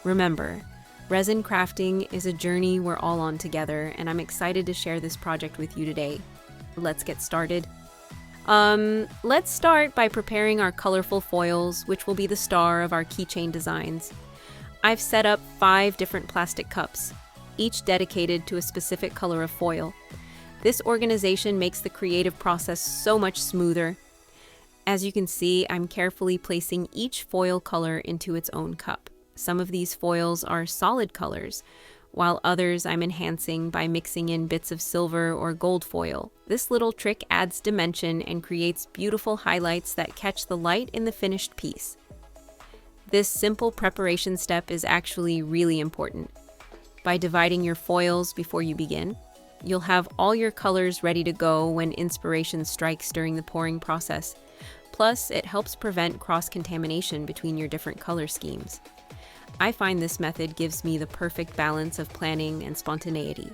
Remember, resin crafting is a journey we're all on together, and I'm excited to share this project with you today. Let's get started. Let's start by preparing our colorful foils, which will be the star of our keychain designs. I've set up 5 different plastic cups, each dedicated to a specific color of foil. This organization makes the creative process so much smoother. As you can see, I'm carefully placing each foil color into its own cup. Some of these foils are solid colors, while others I'm enhancing by mixing in bits of silver or gold foil. This little trick adds dimension and creates beautiful highlights that catch the light in the finished piece. This simple preparation step is actually really important. By dividing your foils before you begin, you'll have all your colors ready to go when inspiration strikes during the pouring process. Plus, it helps prevent cross-contamination between your different color schemes. I find this method gives me the perfect balance of planning and spontaneity.